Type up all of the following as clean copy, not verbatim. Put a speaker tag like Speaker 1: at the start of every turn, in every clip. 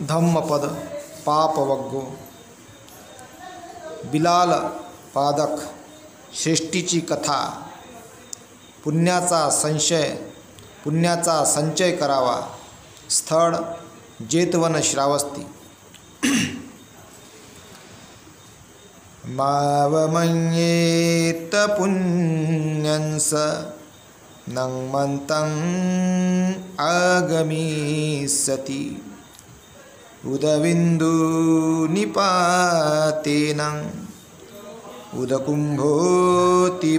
Speaker 1: धम्मपद पापवग्गो बिलाल पादक श्रेष्ठीची कथा पुण्याचा संचय करावा. स्थळ जेतवन श्रावस्ती. मावमयेत पुण्यंस नंमन्तं आगमिष्यति उदविन्दु निपातेन उदकुम्भोति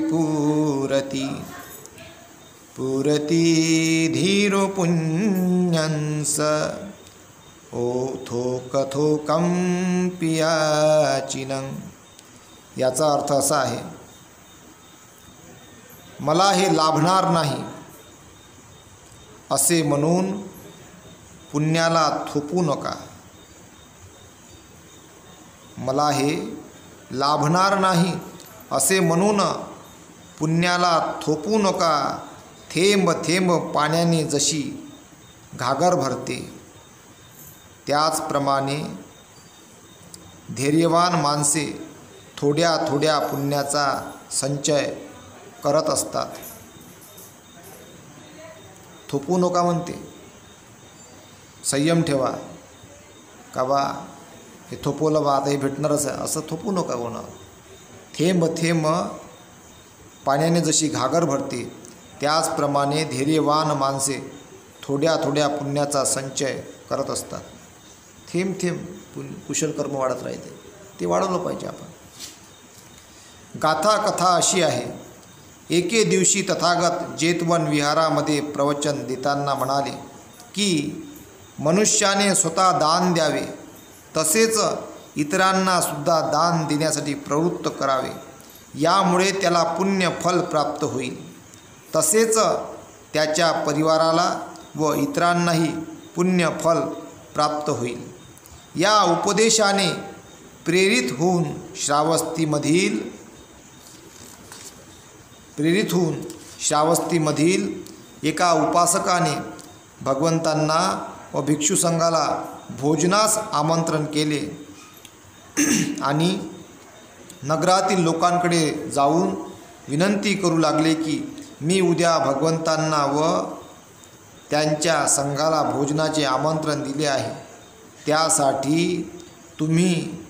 Speaker 1: पुरति धीरो पुण्यंस ओथोकथोकं पियाचिनं. याचा अर्थ असा आहे, मला हे लाभणार नाही असे म्हणून पुण्याला थोपू नका. मला हे लाभणार नाही असे म्हणून पुण्याला थोपू नका. थेंब थेंब पाण्याने जशी घागर भरते त्याचप्रमाणे धैर्यवान माणसे थोड्या थोड्या पुण्याचा संचय करत असतात. थोपू नका म्हणते, संयम ठेवा. का बा हे थोपवलं बा आता हे भेटणारच आहे असं थोपू नका होणं. थेंब थेंब पाण्याने जशी घागर भरते त्याचप्रमाणे धैर्यवान माणसे थोड्या थोड्या पुण्याचा संचय करत असतात. थेंब थेंब कुशल कर्म वाढत राहते, ते वाढवलं पाहिजे आपण. गाथा कथा अशी आहे, एके दिवशी तथागत जेतवन विहारामध्ये प्रवचन देताना म्हणाले की मनुष्याने स्वतः दान द्यावे, तसेच इतरांना सुद्धा दान देण्यासाठी प्रवृत्त करावे. यामुळे त्याला पुण्य फल प्राप्त होईल, तसेच त्याच्या परिवाराला व इतरांनाही पुण्य फल प्राप्त होईल. या उपदेशाने प्रेरित होऊन श्रावस्तीमधील एका उपासकाने भगवंतांना व भिक्षू संघाला भोजनास आमंत्रण केले आणि नगरातील लोकांकडे जाऊन विनंती करू लागले की मी उद्या भगवंतांना व त्यांच्या संघाला भोजनाचे आमंत्रण दिले आहे, त्यासाठी तुम्ही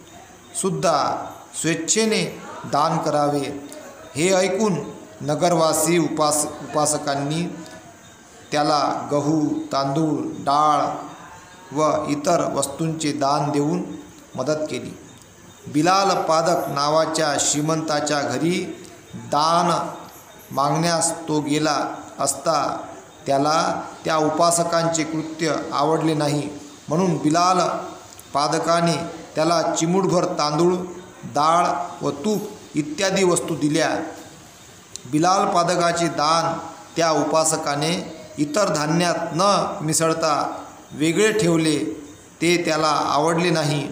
Speaker 1: सुद्धा स्वेच्छेने दान करावे. हे ऐकून नगरवासी उपासकांनी त्याला गहू, तांदूळ, डाळ व इतर वस्तूंचे दान देऊन मदत केली. बिलाल पादक नावाच्या श्रीमंताच्या घरी दान मागण्यास तो गेला असता त्याला त्या उपासकांचे कृत्य आवडले नाही, म्हणून बिलाल पादकाने त्याला चिमूटभर तांदूळ, डाळ व तूप इत्यादी वस्तू दिल्या. बिलाल पादकाचे दान त्या उपासकाने इतर धान्यात न मिसळता वेगळे ठेवले, ते त्याला आवडले नाही.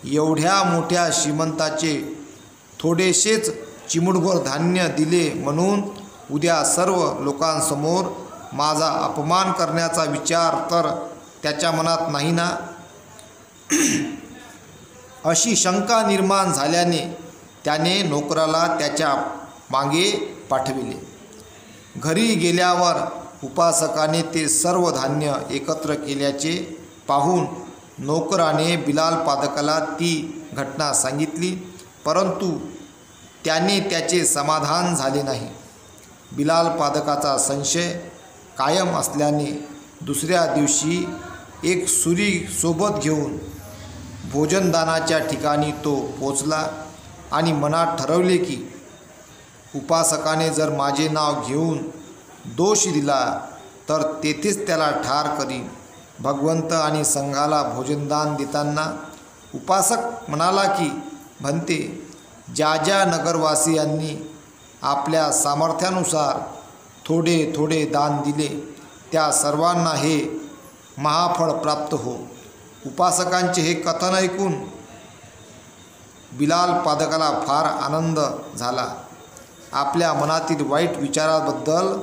Speaker 1: एवढ्या मोठ्या श्रीमंताचे थोडेसेच चिमूटभर धान्य दिले म्हणून उद्या सर्व लोकांसमोर माझा अपमान करण्याचा विचार तर त्याच्या मनात नाही ना. अशी शंका निर्माण झाल्याने त्याने नोकराला त्याच्या मागे पाठविले. घरी गेल्यावर उपासकाने ते सर्व धान्य एकत्र केल्याचे पाहून नोकराने बिलाल पादकाला ती घटना सांगितली, परंतु त्याने त्याचे समाधान झाले नाही. बिलाल पादकाचा संशय कायम असल्याने दुसऱ्या दिवशी एक सुरी सोबत घेऊन भोजनदानाच्या ठिकाणी तो पोचला आणि मनात ठरवले की उपासकाने जर माझे नाव घेऊन दोष दिला तर तेथेच त्याला ठार करीन. भगवंत आणि संघाला भोजनदान देताना उपासक म्हणाला की म्हणते, ज्या ज्या नगरवासियांनी आपल्या सामर्थ्यानुसार थोडे थोडे दान दिले त्या सर्वांना हे महाफळ प्राप्त हो. उपासकांचे हे कथन ऐकून बिलाल पादकाला फार आनंद झाला. आपल्या मनातील वाईट विचाराबद्दल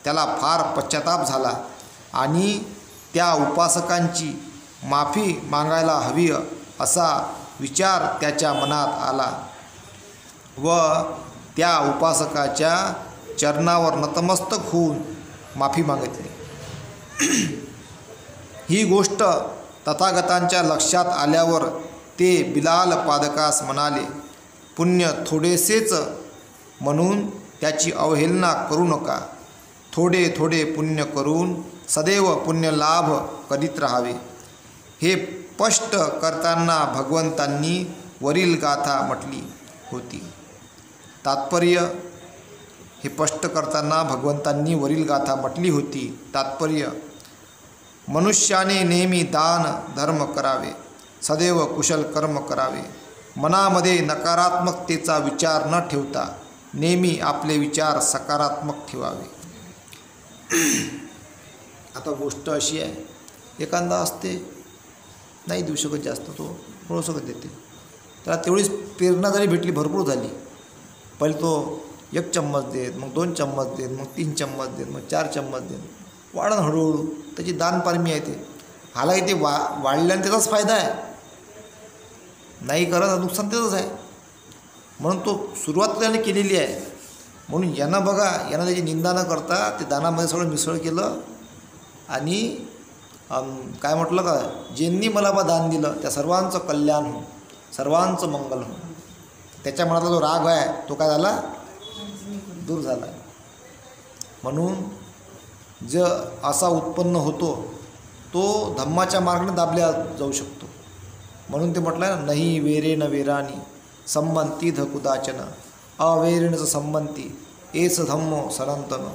Speaker 1: त्याला फार पश्चाताप झाला आणि त्या उपासकांची माफी मागायला हवी असा विचार त्याच्या मनात आला व त्या उपासकाच्या चरणावर नतमस्तक होऊन माफी मागितली. ही गोष्ट तथागतांच्या लक्षात आल्यावर ते बिलाल पादकास म्हणाले, पुण्य थोडेसेच म्हणून त्याची अवहेलना करू नका. थोडे थोडे पुण्य करून सदैव पुण्यलाभ करीत राहावे. हे स्पष्ट करताना भगवंतांनी वरील गाथा म्हटली होती. तात्पर्य हे स्पष्ट करताना भगवंतांनी वरील गाथा म्हटली होती. तात्पर्य मनुष्याने नेहमी दान धर्म करावे, सदैव कुशल कर्म करावे. मनामध्ये नकारात्मकतेचा विचार न ठेवता नेहमी आपले विचार सकारात्मक ठेवावे. आता गोष्ट अशी आहे, एखादा असते नाही देऊ शकत जास्त, तो थोडंसं देते, त्याला तेवढीच प्रेरणा जरी भेटली भरपूर झाली. पहिले तो 1 चम्मच देत, मग 2 चम्मच देत, मग 3 चम्मच देत, मग 4 चम्मच देत, वाढन हळूहळू त्याची दानपारमी आहे. ते हालाही ते वाढल्याने त्याचाच फायदा आहे, नाही करत नुकसान त्याचंच आहे. म्हणून तो सुरुवात त्याने केलेली आहे. म्हणून यानं बघा, यानं त्याची निंदा न करता ते दानामध्ये सगळं मिसळ केलं आणि काय म्हटलं का, ज्यांनी मला बा दान दिलं त्या सर्वांचं कल्याण हो, सर्वांचं मंगल हो. त्याच्या मनातला जो राग आहे तो काय झाला, दूर झाला. म्हणून जो असा उत्पन्न होतो तो धम्माच्या मार्गाने दाबल्या जाऊ शकतो. म्हणून ते म्हटलं ना, नाही वेरेन वेरानी संबंती धकुदाचन अवैरणचं संबंती एस धम्मो सनातन.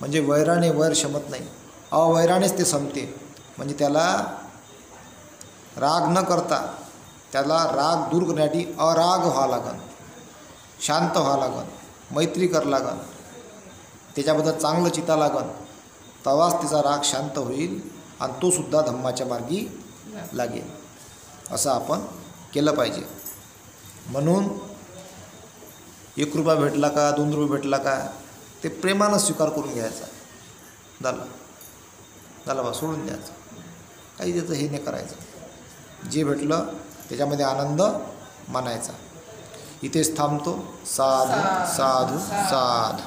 Speaker 1: म्हणजे वैराने वैर शमत नाही, अवैरानेच ते संपते. म्हणजे त्याला राग न करता त्याला राग दूर करण्यासाठी अराग व्हावं लागन, शांत व्हावं लागन, मैत्री कर लागन, त्याच्याबद्दल चांगलं चिता लागन, तेव्हाच तिचा राग शांत होईल आणि तो सुद्धा धम्माच्या मार्गी लागेल. असं आपण केलं पाहिजे. म्हणून 1 रुपया भेटला का, 2 रुपये भेटला का, ते प्रेमानं स्वीकार करून घ्यायचा. झालं बा, सोडून द्यायचं, काही त्याचं हे नाही करायचं. जे भेटलं त्याच्यामध्ये आनंद मानायचा. इथेच थांबतो. साधू साधू साधू.